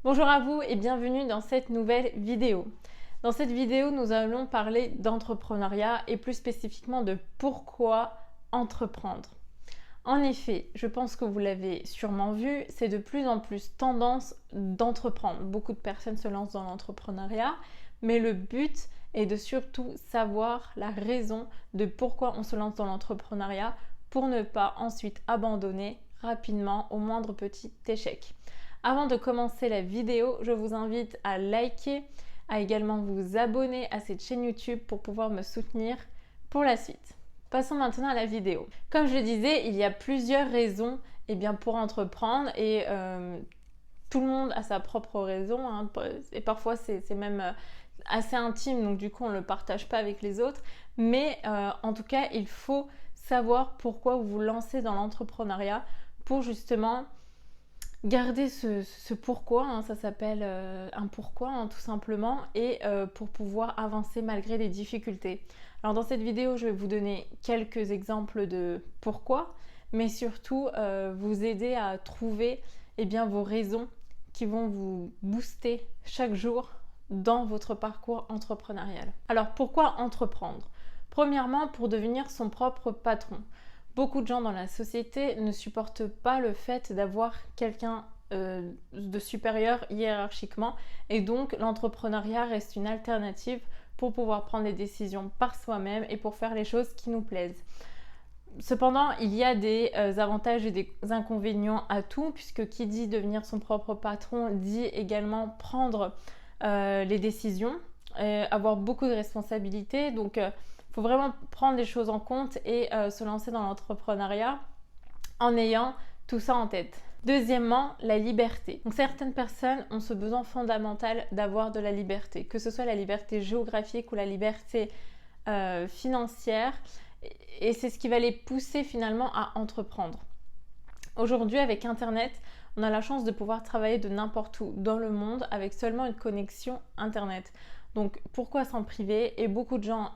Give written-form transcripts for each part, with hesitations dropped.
Bonjour à vous et bienvenue dans cette nouvelle vidéo. Dans cette vidéo, nous allons parler d'entrepreneuriat et plus spécifiquement de pourquoi entreprendre. En effet, je pense que vous l'avez sûrement vu, c'est de plus en plus tendance d'entreprendre. Beaucoup de personnes se lancent dans l'entrepreneuriat, mais le but est de surtout savoir la raison de pourquoi on se lance dans l'entrepreneuriat pour ne pas ensuite abandonner rapidement au moindre petit échec. Avant de commencer la vidéo, je vous invite à liker, à également vous abonner à cette chaîne YouTube pour pouvoir me soutenir pour la suite. Passons maintenant à la vidéo. Comme je le disais, il y a plusieurs raisons pour entreprendre et tout le monde a sa propre raison et parfois c'est même assez intime, donc du coup on ne le partage pas avec les autres, mais en tout cas il faut savoir pourquoi vous vous lancez dans l'entrepreneuriat pour justement garder ce pourquoi, ça s'appelle un pourquoi tout simplement, et pour pouvoir avancer malgré les difficultés. Alors dans cette vidéo, je vais vous donner quelques exemples de pourquoi, mais surtout vous aider à trouver vos raisons qui vont vous booster chaque jour dans votre parcours entrepreneurial. Alors pourquoi entreprendre? Premièrement, pour devenir son propre patron. Beaucoup de gens dans la société ne supportent pas le fait d'avoir quelqu'un de supérieur hiérarchiquement, et donc l'entrepreneuriat reste une alternative pour pouvoir prendre des décisions par soi-même et pour faire les choses qui nous plaisent. Cependant, il y a des avantages et des inconvénients à tout, puisque qui dit devenir son propre patron dit également prendre les décisions, avoir beaucoup de responsabilités. Donc, faut vraiment prendre les choses en compte et se lancer dans l'entrepreneuriat en ayant tout ça en tête. Deuxièmement, la liberté. Donc certaines personnes ont ce besoin fondamental d'avoir de la liberté, que ce soit la liberté géographique ou la liberté financière, et c'est ce qui va les pousser finalement à entreprendre. Aujourd'hui, avec Internet, on a la chance de pouvoir travailler de n'importe où dans le monde avec seulement une connexion Internet. Donc pourquoi s'en priver? Et beaucoup de gens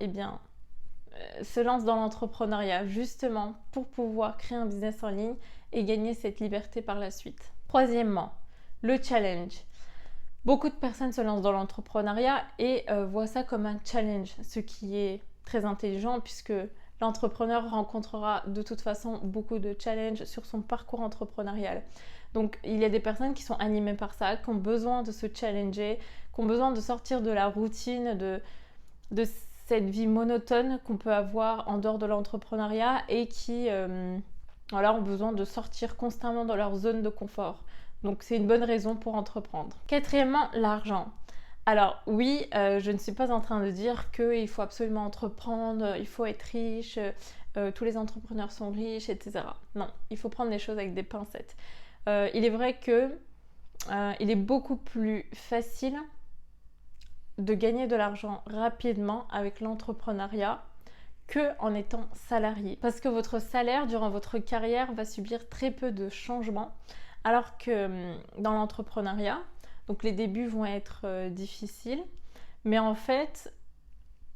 se lancent dans l'entrepreneuriat justement pour pouvoir créer un business en ligne et gagner cette liberté par la suite. Troisièmement, le challenge. Beaucoup de personnes se lancent dans l'entrepreneuriat et voient ça comme un challenge, ce qui est très intelligent puisque l'entrepreneur rencontrera de toute façon beaucoup de challenges sur son parcours entrepreneurial. Donc il y a des personnes qui sont animées par ça, qui ont besoin de se challenger, qui ont besoin de sortir de la routine, de cette vie monotone qu'on peut avoir en dehors de l'entrepreneuriat et qui ont besoin de sortir constamment dans leur zone de confort. Donc c'est une bonne raison pour entreprendre. Quatrièmement, l'argent. Alors oui, je ne suis pas en train de dire qu'il faut absolument entreprendre, il faut être riche, tous les entrepreneurs sont riches, etc. Non, il faut prendre les choses avec des pincettes. Il est vrai que il est beaucoup plus facile de gagner de l'argent rapidement avec l'entrepreneuriat qu'en étant salarié. Parce que votre salaire durant votre carrière va subir très peu de changements, alors que dans l'entrepreneuriat, donc les débuts vont être difficiles, mais en fait,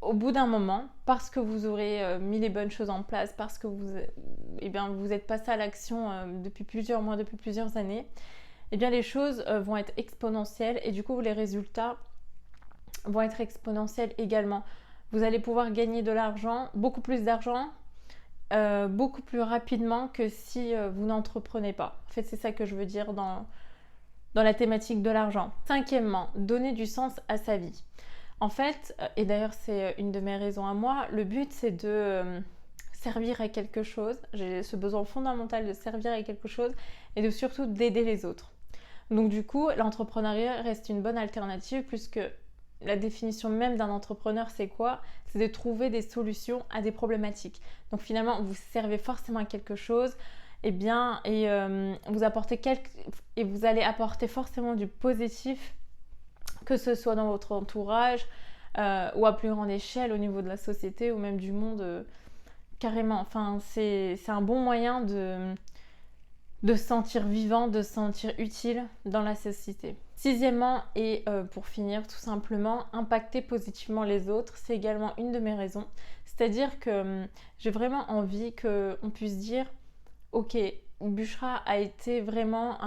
au bout d'un moment, parce que vous aurez mis les bonnes choses en place, parce que vous êtes passé à l'action depuis plusieurs mois, depuis plusieurs années, les choses vont être exponentielles et du coup les résultats vont être exponentielles également. Vous allez pouvoir gagner de l'argent, beaucoup plus d'argent, beaucoup plus rapidement que si vous n'entreprenez pas. En fait, c'est ça que je veux dire dans la thématique de l'argent. Cinquièmement, donner du sens à sa vie. En fait, et d'ailleurs c'est une de mes raisons à moi, le but c'est de servir à quelque chose. J'ai ce besoin fondamental de servir à quelque chose et de surtout d'aider les autres. Donc du coup, l'entrepreneuriat reste une bonne alternative puisque la définition même d'un entrepreneur, c'est quoi? C'est de trouver des solutions à des problématiques. Donc finalement, vous servez forcément à quelque chose, vous apportez et vous allez apporter forcément du positif, que ce soit dans votre entourage ou à plus grande échelle au niveau de la société ou même du monde carrément. Enfin, c'est un bon moyen de se sentir vivant, de se sentir utile dans la société. Sixièmement, et pour finir tout simplement, impacter positivement les autres, c'est également une de mes raisons. C'est-à-dire que j'ai vraiment envie qu'on puisse dire « Ok, Bushra a été vraiment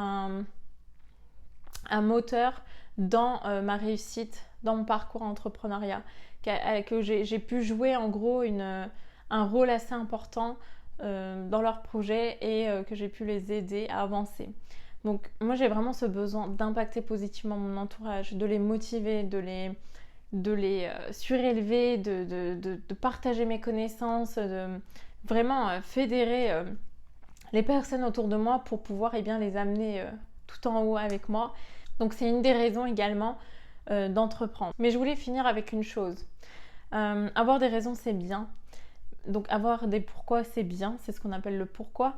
un moteur dans ma réussite, dans mon parcours entrepreneuriat, que j'ai pu jouer en gros un rôle assez important dans leurs projets et que j'ai pu les aider à avancer. Donc moi j'ai vraiment ce besoin d'impacter positivement mon entourage, de les motiver, de les surélever, de partager mes connaissances, de vraiment fédérer les personnes autour de moi pour pouvoir les amener tout en haut avec moi. Donc c'est une des raisons également d'entreprendre. Mais je voulais finir avec une chose. Avoir des raisons, c'est bien. Donc avoir des pourquoi, c'est bien. C'est ce qu'on appelle le pourquoi.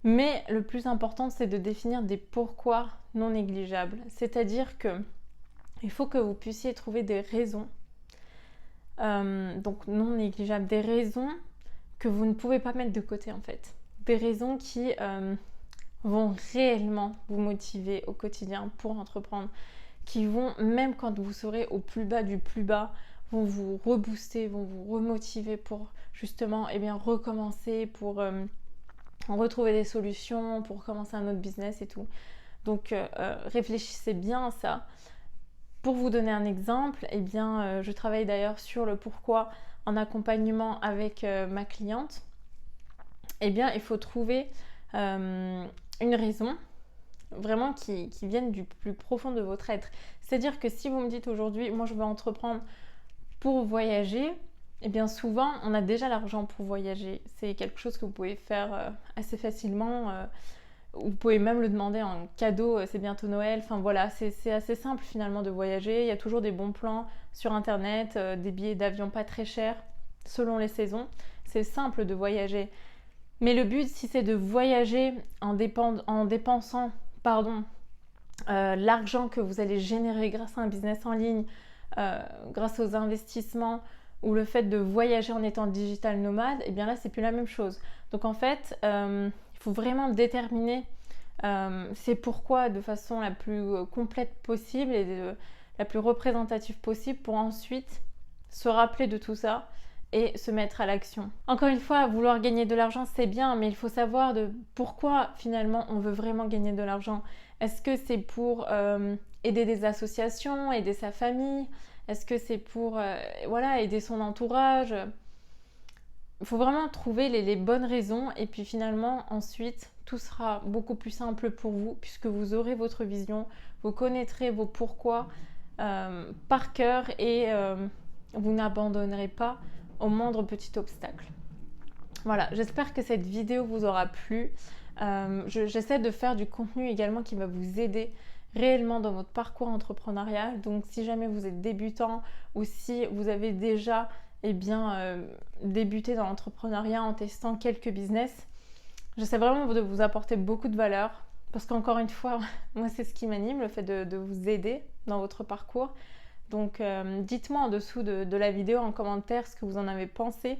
Mais le plus important, c'est de définir des pourquoi non négligeables. C'est-à-dire que il faut que vous puissiez trouver des raisons, donc non négligeables, des raisons que vous ne pouvez pas mettre de côté en fait. Des raisons qui vont réellement vous motiver au quotidien pour entreprendre, qui vont, même quand vous serez au plus bas du plus bas, vont vous rebooster, vont vous remotiver pour justement recommencer, pour retrouver des solutions, pour commencer un autre business et tout. Donc réfléchissez bien à ça. Pour vous donner un exemple, je travaille d'ailleurs sur le pourquoi en accompagnement avec ma cliente. Il faut trouver une raison vraiment qui vienne du plus profond de votre être. C'est-à-dire que si vous me dites aujourd'hui, moi je veux entreprendre pour voyager, souvent on a déjà l'argent pour voyager. C'est quelque chose que vous pouvez faire assez facilement. Vous pouvez même le demander en cadeau, c'est bientôt Noël. Enfin voilà, c'est assez simple finalement de voyager. Il y a toujours des bons plans sur internet, des billets d'avion pas très chers selon les saisons. C'est simple de voyager. Mais le but, si c'est de voyager en dépensant l'argent que vous allez générer grâce à un business en ligne, grâce aux investissements, ou le fait de voyager en étant digital nomade, là c'est plus la même chose. Donc en fait, il faut vraiment déterminer c'est pourquoi de façon la plus complète possible et la plus représentative possible pour ensuite se rappeler de tout ça et se mettre à l'action. Encore une fois, vouloir gagner de l'argent, c'est bien, mais il faut savoir de pourquoi finalement on veut vraiment gagner de l'argent. Est-ce que c'est pour aider des associations, aider sa famille? Est-ce que c'est pour aider son entourage? Il faut vraiment trouver les bonnes raisons et puis finalement ensuite tout sera beaucoup plus simple pour vous puisque vous aurez votre vision, vous connaîtrez vos pourquoi par cœur et vous n'abandonnerez pas au moindre petit obstacle. Voilà, j'espère que cette vidéo vous aura plu. J'essaie de faire du contenu également qui va vous aider réellement dans votre parcours entrepreneurial. Donc si jamais vous êtes débutant ou si vous avez déjà débuté dans l'entrepreneuriat en testant quelques business, j'essaie vraiment de vous apporter beaucoup de valeur parce qu'encore une fois, moi c'est ce qui m'anime, le fait de vous aider dans votre parcours. Donc dites-moi en dessous de la vidéo en commentaire ce que vous en avez pensé.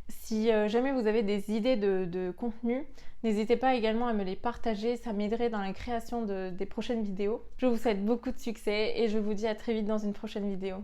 Si jamais vous avez des idées de contenu, n'hésitez pas également à me les partager, ça m'aiderait dans la création des prochaines vidéos. Je vous souhaite beaucoup de succès et je vous dis à très vite dans une prochaine vidéo.